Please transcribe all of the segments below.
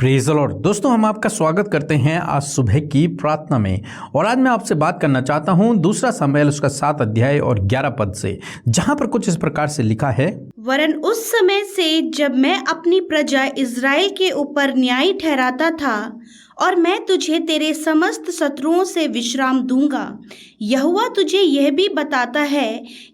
Praise the Lord. दोस्तों, हम आपका स्वागत करते हैं आज सुबह की प्रार्थना में। और आज मैं आपसे बात करना चाहता हूं दूसरा शमूएल उसका 7 अध्याय और 11 पद से, जहां पर कुछ इस प्रकार से लिखा है। वरन उस समय से जब मैं अपनी प्रजा इज़राइल के ऊपर न्याय ठहराता था और मैं तुझे तेरे समस्त शत्रुओं से विश्राम दूंगा। यहोवा तुझे यह भी बताता है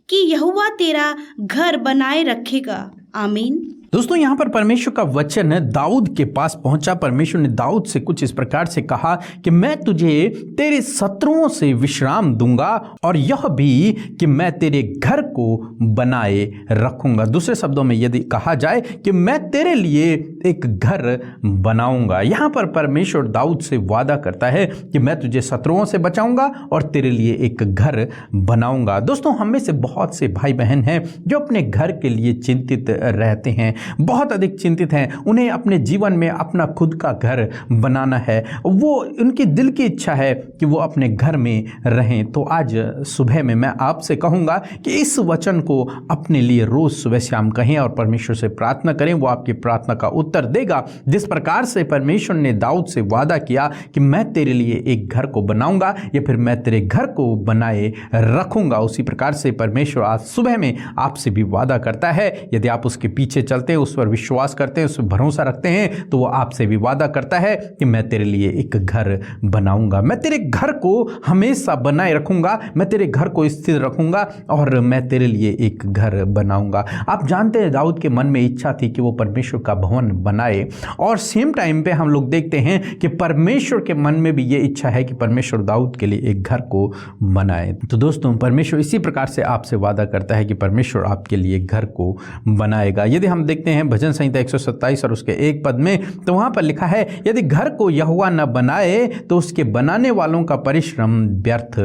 कि यहोवा तेरा घर बनाए रखेगा। आमीन। दोस्तों, यहाँ पर परमेश्वर का वचन दाऊद के पास पहुंचा। परमेश्वर ने दाऊद से कुछ इस प्रकार से कहा कि मैं तुझे तेरे शत्रुओं से विश्राम दूंगा और यह भी कि मैं तेरे घर को बनाए रखूंगा। दूसरे शब्दों में यदि कहा जाए कि मैं तेरे लिए एक घर बनाऊंगा। यहाँ पर परमेश्वर दाऊद से वादा करता है कि मैं तुझे शत्रुओं से बचाऊंगा और तेरे लिए एक घर बनाऊंगा। दोस्तों, हम में से बहुत से भाई बहन हैं जो अपने घर के लिए चिंतित रहते हैं, बहुत अधिक चिंतित हैं। उन्हें अपने जीवन में अपना खुद का घर बनाना है। वो उनकी दिल की इच्छा है कि वो अपने घर में रहें। तो आज सुबह में मैं आपसे कहूँगा कि इस वचन को अपने लिए रोज़ सुबह शाम कहें और परमेश्वर से प्रार्थना करें। वो आपकी प्रार्थना का उत्तर देगा। जिस प्रकार से परमेश्वर ने दाऊद से वादा किया कि मैं तेरे लिए एक घर को बनाऊंगा या फिर मैं तेरे घर को बनाए रखूंगा, उसी प्रकार से परमेश्वर आज सुबह में आपसे भी वादा करता है। यदि आप उसके पीछे चलते हैं, उस पर विश्वास करते हैं, उस पर भरोसा रखते हैं, तो वो आपसे भी वादा करता है कि मैं तेरे लिए एक घर बनाऊंगा। मैं तेरे घर को हमेशा बनाए रखूंगा, मैं तेरे घर को स्थिर रखूंगा और मैं तेरे लिए एक घर बनाऊंगा। आप जानते हैं, दाऊद के मन में इच्छा थी कि वो परमेश्वर का भवन बनाए और सेम टाइम पे हम लोग देखते हैं कि परमेश्वर के मन में भी ये इच्छा है कि परमेश्वर दाऊद के लिए एक घर को बनाए। तो दोस्तों, परमेश्वर इसी प्रकार से आपसे वादा करता है कि परमेश्वर आपके लिए घर को बनाएगा। यदि हम देखते हैं भजन संहिता 127 और उसके 1 पद में, तो वहां पर लिखा है, यदि घर को यहोवा न बनाए तो उसके बनाने वालों का परिश्रम व्यर्थ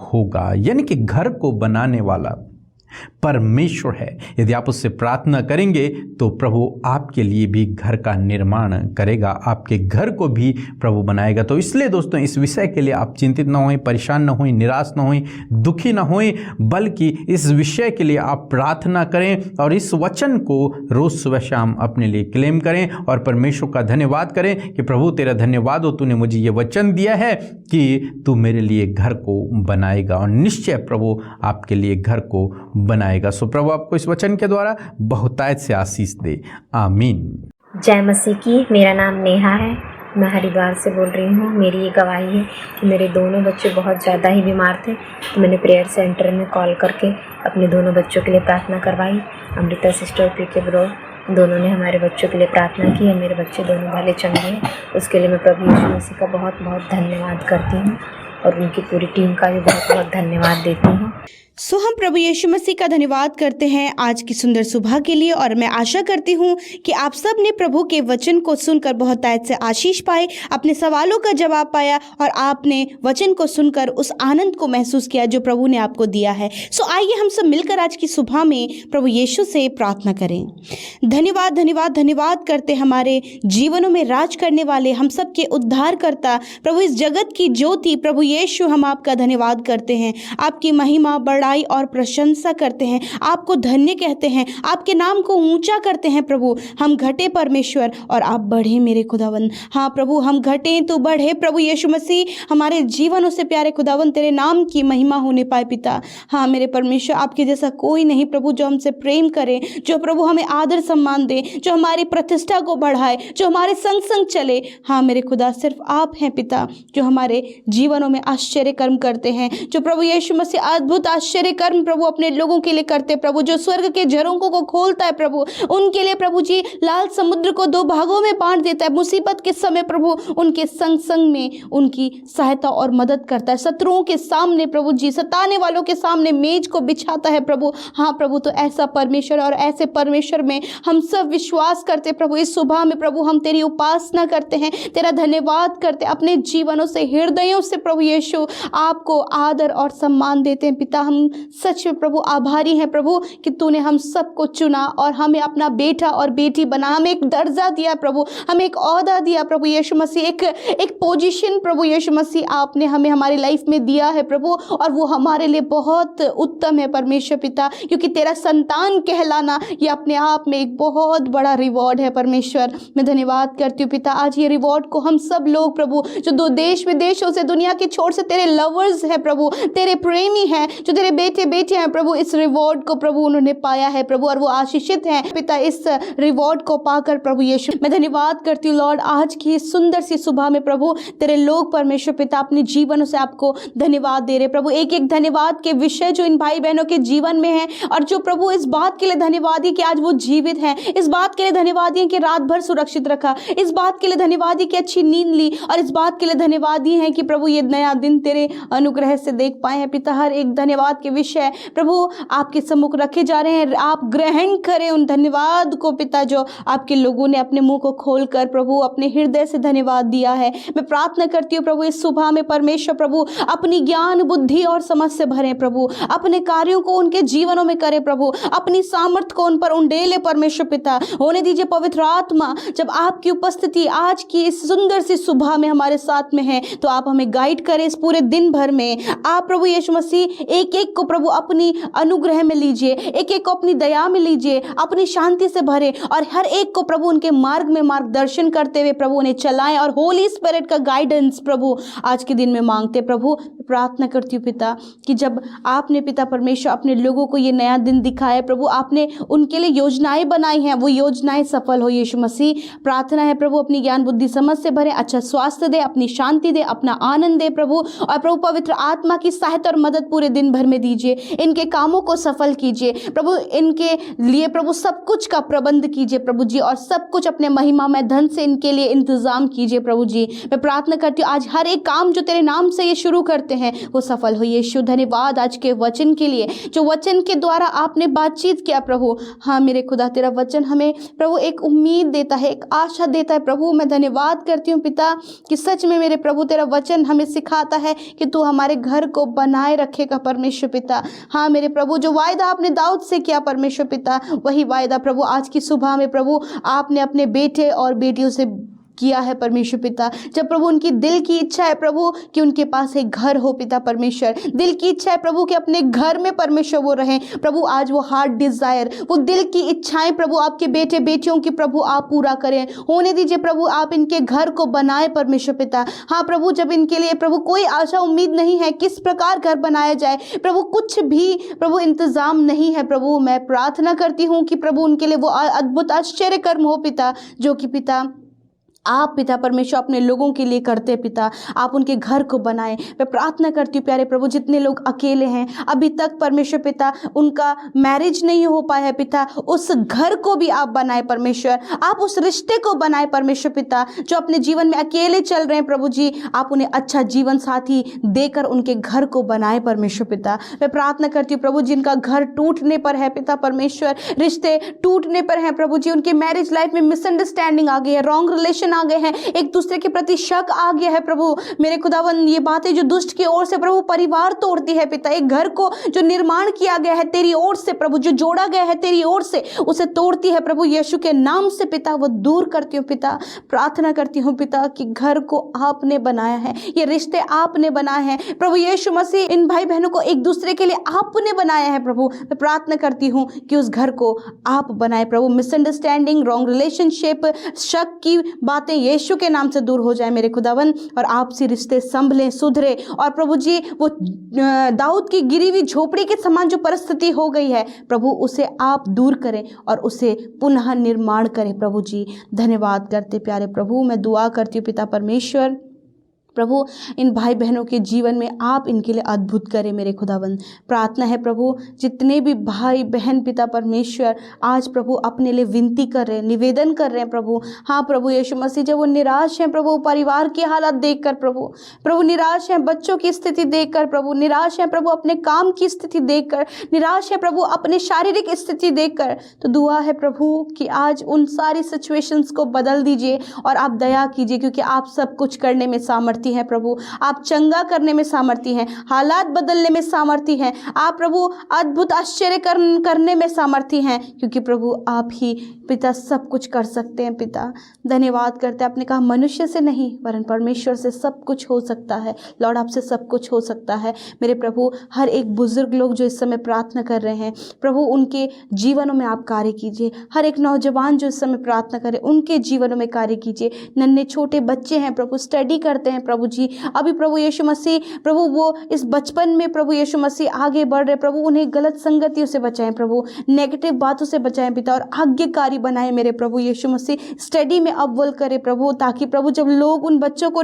होगा। यानी कि घर को बनाने वाला परमेश्वर है। यदि आप उससे प्रार्थना करेंगे तो प्रभु आपके लिए भी घर का निर्माण करेगा, आपके घर को भी प्रभु बनाएगा। तो इसलिए दोस्तों, इस विषय के लिए आप चिंतित ना हों, परेशान ना हों, निराश ना हों, दुखी ना हों, बल्कि इस विषय के लिए आप प्रार्थना करें और इस वचन को रोज सुबह शाम अपने लिए क्लेम करें और परमेश्वर का धन्यवाद करें कि प्रभु तेरा धन्यवाद हो, तूने मुझे ये वचन दिया है कि तू मेरे लिए घर को बनाएगा और निश्चय प्रभु आपके लिए घर को बनाएगा। सो प्रभु आपको इस वचन के द्वारा बहुतायत से आशीष दे। आमीन। जय मसीह की। मेरा नाम नेहा है, मैं हरिद्वार से बोल रही हूँ। मेरी ये गवाही है कि मेरे दोनों बच्चे बहुत ज़्यादा ही बीमार थे, तो मैंने प्रेयर सेंटर में कॉल करके अपने दोनों बच्चों के लिए प्रार्थना करवाई। अमृता सिस्टर, पीके ब्रो, दोनों ने हमारे बच्चों के लिए प्रार्थना की है। मेरे बच्चे दोनों भले चंगे हैं, उसके लिए मैं प्रभु यीशु मसीह का बहुत बहुत धन्यवाद करती हूँ और उनकी पूरी टीम का भी बहुत बहुत धन्यवाद देती हूँ। सो हम प्रभु यीशु मसीह का धन्यवाद करते हैं आज की सुंदर सुबह के लिए। और मैं आशा करती हूँ कि आप सब ने प्रभु के वचन को सुनकर बहुत तायत से आशीष पाए, अपने सवालों का जवाब पाया और आपने वचन को सुनकर उस आनंद को महसूस किया जो प्रभु ने आपको दिया है। सो आइए हम सब मिलकर आज की सुबह में प्रभु यीशु से प्रार्थना करें। धन्यवाद धन्यवाद धन्यवाद करते हमारे जीवनों में राज करने वाले, हम सब के उद्धारकर्ता, प्रभु इस जगत की ज्योति, प्रभु यीशु, हम आपका धन्यवाद करते हैं। आपकी महिमा, बड़ाई और प्रशंसा करते हैं, आपको धन्य कहते हैं, आपके नाम को ऊंचा करते हैं। प्रभु, हम घटे परमेश्वर और आप बढ़े मेरे खुदावन। हाँ प्रभु, हम घटे तो बढ़े प्रभु यीशु मसीह, हमारे जीवनों से प्यारे खुदावन, तेरे नाम की महिमा होने पाए पिता। हाँ मेरे परमेश्वर, आपके जैसा कोई नहीं प्रभु, जो हमसे प्रेम करे, जो प्रभु हमें आदर सम्मान दे, जो हमारी प्रतिष्ठा को बढ़ाए, जो हमारे संग संग चले। हाँ मेरे खुदा, सिर्फ आप हैं पिता, जो हमारे जीवनों में आश्चर्य कर्म करते हैं, जो प्रभु यीशु मसीह अद्भुत आश्चर्य कर्म प्रभु अपने लोगों के लिए करते प्रभु, जो स्वर्ग के झरोकों को खोलता है प्रभु, उनके लिए प्रभु जी लाल समुद्र को 2 भागों में बांट देता है। मुसीबत के समय प्रभु उनके संग संग में उनकी सहायता और मदद करता है। शत्रुओं के सामने प्रभु जी, सताने वालों के सामने मेज को बिछाता है प्रभु। हाँ प्रभु, तो ऐसा परमेश्वर और ऐसे परमेश्वर में हम सब विश्वास करते प्रभु। इस सुबह में प्रभु हम तेरी उपासना करते हैं, तेरा धन्यवाद करते, अपने जीवनों से, हृदयों से प्रभु यीशु आपको आदर और सम्मान देते हैं पिता। हम हम सच में प्रभु आभारी हैं प्रभु कि तूने हम सबको चुना और हमें अपना बेटा और बेटी बना, हमें एक दर्जा दिया प्रभु, हमें एक ओहदा दिया प्रभु यीशु मसीह, एक पोजीशन प्रभु यीशु मसीह आपने हमें हमारी लाइफ में दिया है प्रभु, और वो हमारे लिए बहुत उत्तम है परमेश्वर पिता, क्योंकि तेरा संतान कहलाना ये अपने आप में एक बहुत बड़ा रिवॉर्ड है परमेश्वर। मैं धन्यवाद करती हूँ पिता, आज ये रिवॉर्ड को हम सब लोग प्रभु जो दो देश विदेशों से, दुनिया के छोर से तेरे लवर्स हैं प्रभु, तेरे प्रेमी हैं, जो तेरे बेटे बेटे हैं प्रभु, इस रिवॉर्ड को प्रभु उन्होंने पाया है प्रभु, और वो आशीषित हैं पिता इस रिवॉर्ड को पाकर प्रभु यीशु। मैं धन्यवाद करती हूँ लॉर्ड, आज की सुंदर सी सुबह में प्रभु तेरे लोग परमेश्वर पिता अपने जीवनों से आपको धन्यवाद दे रहे प्रभु, एक एक धन्यवाद के विषय जो इन भाई बहनों के जीवन में है, और जो प्रभु इस बात के लिए धन्यवादी कि आज वो जीवित हैं, इस बात के लिए धन्यवादी हैं कि रात भर सुरक्षित रखा, इस बात के लिए धन्यवादी कि अच्छी नींद ली, और इस बात के लिए धन्यवादी हैं कि प्रभु ये नया दिन तेरे अनुग्रह से देख पाए हैं पिता। हर एक धन्यवाद के विषय प्रभु आपके सम्मुख रखे जा रहे हैं, आप ग्रहण करें उन धन्यवाद को पिता जो आपके लोगों ने अपने मुंह को खोलकर प्रभु अपने हृदय से धन्यवाद दिया है। मैं प्रार्थना करती हूँ प्रभु इस सुबह में परमेश्वर प्रभु अपनी ज्ञान बुद्धि और समझ से भरे प्रभु, अपने कार्यों को उनके जीवनों में करे प्रभु, अपनी सामर्थ को उन पर उंडेले परमेश्वर पिता। होने दीजिए पवित्र आत्मा, जब आपकी उपस्थिति आज की इस सुंदर सी सुबह में हमारे साथ में है, तो आप हमें गाइड करें इस पूरे दिन भर में। आप प्रभु यीशु मसीह एक एक को प्रभु अपनी अनुग्रह में लीजिए, एक एक को अपनी दया में लीजिए, अपनी शांति से भरे, और हर एक को प्रभु उनके मार्ग में मार्गदर्शन करते हुए प्रभु उन्हें चलाएं, और होली स्पिरिट का गाइडेंस प्रभु आज के दिन में मांगते प्रभु। प्रार्थना करती हूँ पिता कि जब आपने पिता परमेश्वर अपने लोगों को ये नया दिन दिखाया प्रभु, आपने उनके लिए योजनाएं बनाई हैं, वो योजनाएं सफल हो यीशु मसीह। प्रार्थना है प्रभु अपनी ज्ञान बुद्धि समझ से भरे, अच्छा स्वास्थ्य दे, अपनी शांति दे, अपना आनंद दे प्रभु, और प्रभु पवित्र आत्मा की सहायता और मदद पूरे दिन भर में दीजिए, इनके कामों को सफल कीजिए प्रभु, इनके लिए प्रभु सब कुछ का प्रबंध कीजिए प्रभु जी, और सब कुछ अपने महिमा में धन से इनके लिए इंतजाम कीजिए प्रभु जी। मैं प्रार्थना करती हूँ आज हर एक काम जो तेरे नाम से ये शुरू करते हैं वो सफल हो यीशु। धन्यवाद आज के वचन के लिए, जो वचन के द्वारा आपने बातचीत किया प्रभु। हाँ मेरे खुदा, तेरा वचन हमें प्रभु एक उम्मीद देता है, एक आशा देता है प्रभु। मैं धन्यवाद करती हूँ पिता कि सच में मेरे प्रभु तेरा वचन हमें सिखाता है कि तू हमारे घर को बनाए रखेगा परमेश्वर पिता। हाँ मेरे प्रभु, जो वायदा आपने दाऊद से किया परमेश्वर पिता, वही वायदा प्रभु आज की सुबह में प्रभु आपने अपने बेटे और बेटियों से किया है परमेश्वर पिता। जब प्रभु उनकी दिल की इच्छा है प्रभु कि उनके पास एक घर हो पिता परमेश्वर, दिल की इच्छा है प्रभु कि अपने घर में परमेश्वर वो रहें प्रभु। आज वो हार्ट डिजायर, वो दिल की इच्छाएं प्रभु आपके बेटे बेटियों की प्रभु आप पूरा करें। होने दीजिए प्रभु, आप इनके घर को बनाए परमेश्वर पिता। हाँ प्रभु, जब इनके लिए प्रभु कोई आशा उम्मीद नहीं है किस प्रकार घर बनाया जाए प्रभु, कुछ भी प्रभु इंतजाम नहीं है प्रभु, मैं प्रार्थना करती हूँ कि प्रभु उनके लिए वो अद्भुत आश्चर्य कर्म हो पिता, जो कि पिता आप पिता परमेश्वर अपने लोगों के लिए करते पिता। आप उनके घर को बनाएं। मैं प्रार्थना करती हूँ प्यारे प्रभु, जितने लोग अकेले हैं अभी तक परमेश्वर पिता, उनका मैरिज नहीं हो पाया है पिता, उस घर को भी आप बनाए परमेश्वर। आप उस रिश्ते को बनाए परमेश्वर पिता, जो अपने जीवन में अकेले चल रहे हैं प्रभु जी, आप उन्हें अच्छा जीवन साथी देकर उनके घर को बनाए परमेश्वर पिता। मैं प्रार्थना करती हूँ प्रभु, जिनका घर टूटने पर है पिता परमेश्वर, रिश्ते टूटने पर हैं प्रभु जी, उनके मैरिज लाइफ में मिसअंडरस्टैंडिंग आ गई है, रॉन्ग रिलेशन आ गए हैं, एक दूसरे के प्रति शक आ गया है प्रभु मेरे खुदावन। ये बातें जो दुष्ट की ओर से प्रभु परिवार तोड़ती है पिता, एक घर को जो निर्माण किया गया है तेरी ओर से प्रभु, जो जोड़ा गया है तेरी ओर से, उसे तोड़ती है प्रभु यीशु के नाम से पिता, वो दूर करती हूँ पिता। प्रार्थना करती हूँ पिता कि घर को आपने बनाया है, ये रिश्ते आपने बनाए हैं प्रभु यीशु मसीह, इन भाई बहनों को एक दूसरे के लिए आपने बनाया है प्रभु। मैं प्रार्थना करती हूँ कि उस घर को आप बनाए प्रभु, मिसअंडरस्टैंडिंग, रॉन्ग रिलेशनशिप, शक की बातें यीशु के नाम से दूर हो जाए मेरे खुदावन, और आपसी रिश्ते संभलें, सुधरे, और प्रभु जी वो दाऊद की गिरी हुई झोपड़ी के समान जो परिस्थिति हो गई है प्रभु, उसे आप दूर करें और उसे पुनः निर्माण करें प्रभु जी। धन्यवाद करते प्यारे प्रभु, मैं दुआ करती हूँ पिता परमेश्वर प्रभु, इन भाई बहनों के जीवन में आप इनके लिए अद्भुत करें मेरे खुदावन। प्रार्थना है प्रभु, जितने भी भाई बहन पिता परमेश्वर आज प्रभु अपने लिए विनती कर रहे हैं, निवेदन कर रहे हैं प्रभु। हाँ प्रभु यीशु मसीह, जब वो निराश हैं प्रभु, परिवार की हालत देखकर प्रभु निराश हैं, बच्चों की स्थिति देखकर प्रभु निराश हैं प्रभु, अपने काम की स्थिति देखकर निराश है प्रभु, अपने शारीरिक स्थिति देखकर, तो दुआ है प्रभु कि आज उन सारी सिचुएशंस को बदल दीजिए और आप दया कीजिए, क्योंकि आप सब कुछ करने में सामर्थ्य सामर्थ्य हैं प्रभु, आप चंगा करने में सामर्थ्य हैं, हालात बदलने में सामर्थ्य हैं, आप प्रभु अद्भुत आश्चर्य करने में सामर्थ्य हैं, क्योंकि प्रभु आप ही पिता सब कुछ कर सकते हैं। पिता धन्यवाद करते हैं, आपने कहा मनुष्य से नहीं वरन परमेश्वर से सब कुछ हो सकता है। लॉर्ड आपसे सब कुछ हो सकता है। मेरे प्रभु हर एक बुजुर्ग लोग जो इस समय प्रार्थना कर रहे हैं प्रभु, उनके जीवनों में आप कार्य कीजिए। हर एक नौजवान जो इस समय प्रार्थना करे उनके जीवनों में कार्य कीजिए। नन्हे छोटे बच्चे हैं प्रभु, स्टडी करते हैं प्रभु जी, अभी प्रभु यीशु मसीह प्रभु वो इस बचपन में प्रभु यीशु मसीह आगे बढ़ रहे प्रभु, उन्हें गलत संगतियों से बचाएं प्रभु, नेगेटिव बातों से बचाएं पिता, और आज्ञाकारी बनाएं मेरे प्रभु यीशु मसीह। स्टडी में अव्वल करे प्रभु, ताकि प्रभु जब लोग उन बच्चों को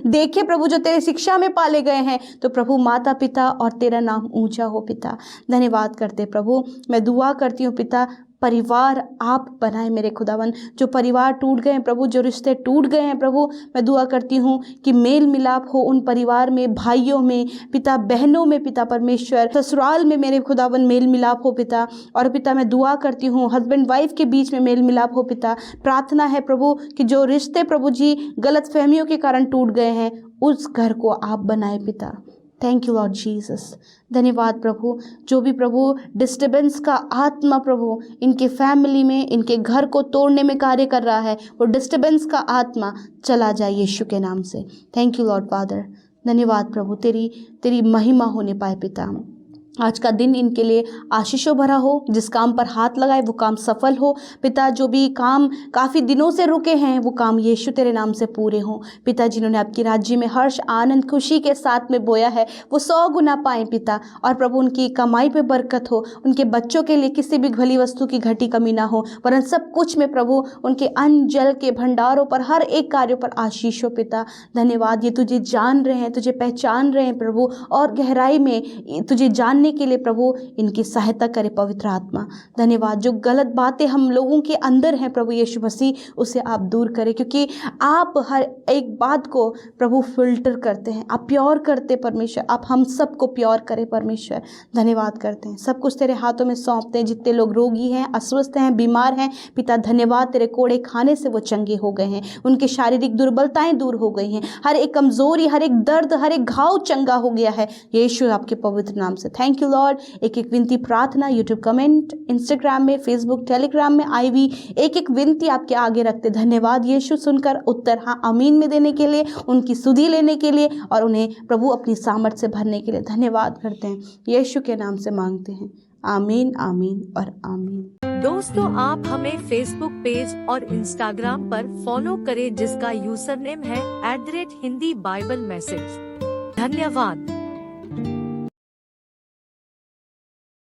देखे प्रभु जो तेरे शिक्षा में पाले गए हैं, तो प्रभु माता पिता और तेरा नाम ऊंचा हो पिता। धन्यवाद करते प्रभु। मैं दुआ करती हूँ पिता, परिवार आप बनाए मेरे खुदावन, जो परिवार टूट गए हैं प्रभु, जो रिश्ते टूट गए हैं प्रभु, मैं दुआ करती हूँ कि मेल मिलाप हो उन परिवार में, भाइयों में पिता, बहनों में पिता परमेश्वर, ससुराल में मेरे खुदावन मेल मिलाप हो पिता। और पिता मैं दुआ करती हूँ हस्बैंड वाइफ के बीच में मेल मिलाप हो पिता। प्रार्थना है प्रभु कि जो रिश्ते प्रभु जी गलत फहमियों के कारण टूट गए हैं, उस घर को आप बनाए पिता। Thank you Lord Jesus. धन्यवाद प्रभु। जो भी प्रभु डिस्टर्बेंस का आत्मा प्रभु इनके फैमिली में, इनके घर को तोड़ने में कार्य कर रहा है, वो डिस्टर्बेंस का आत्मा चला जाए यीशु के नाम से। Thank you Lord father. धन्यवाद प्रभु, तेरी महिमा होने पाए पिता। आज का दिन इनके लिए आशीषों भरा हो, जिस काम पर हाथ लगाए वो काम सफल हो पिता। जो भी काम काफ़ी दिनों से रुके हैं वो काम यीशु तेरे नाम से पूरे हों पिता। जिन्होंने आपकी राज्य में हर्ष आनंद खुशी के साथ में बोया है वो 100 गुना पाएँ पिता। और प्रभु उनकी कमाई पे बरकत हो, उनके बच्चों के लिए किसी भी भली वस्तु की घटी कमी ना हो, वरन सब कुछ में प्रभु उनके अन्न जल के भंडारों पर, हर एक कार्यों पर आशीष हो पिता। धन्यवाद, ये तुझे जान रहे हैं, तुझे पहचान रहे हैं प्रभु, और गहराई में तुझे जानने के लिए प्रभु इनकी सहायता करे पवित्र आत्मा। धन्यवाद, जो गलत बातें हम लोगों के अंदर हैं प्रभु यीशु मसीह, उसे आप दूर करें, क्योंकि आप हर एक बात को प्रभु फिल्टर करते हैं, आप प्योर करते परमेश्वर। आप हम सबको प्योर करें परमेश्वर। धन्यवाद करते हैं, सब कुछ तेरे हाथों में सौंपते हैं। जितने लोग रोगी हैं, अस्वस्थ हैं, बीमार हैं पिता, धन्यवाद, तेरे कोड़े खाने से वो चंगे हो गए हैं, उनकी शारीरिक दुर्बलताएं दूर हो गई हैं, हर एक कमजोरी, हर एक दर्द, हर एक घाव चंगा हो गया है यीशु आपके पवित्र नाम से। Thank you Lord. एक एक विनती प्रार्थना यूट्यूब कमेंट, इंस्टाग्राम में, फेसबुक, टेलीग्राम में आई हुई एक एक विनती आपके आगे रखते। धन्यवाद यीशु, सुनकर उत्तर हाँ आमीन में देने के लिए, उनकी सुधि लेने के लिए और उन्हें प्रभु अपनी सामर्थ से भरने के लिए धन्यवाद करते हैं। यीशु के नाम से मांगते हैं, आमीन आमीन और आमीन। दोस्तों, आप हमें फेसबुक पेज और इंस्टाग्राम पर फॉलो करें, जिसका यूजर नेम है @हिंदी बाइबल मैसेज। धन्यवाद।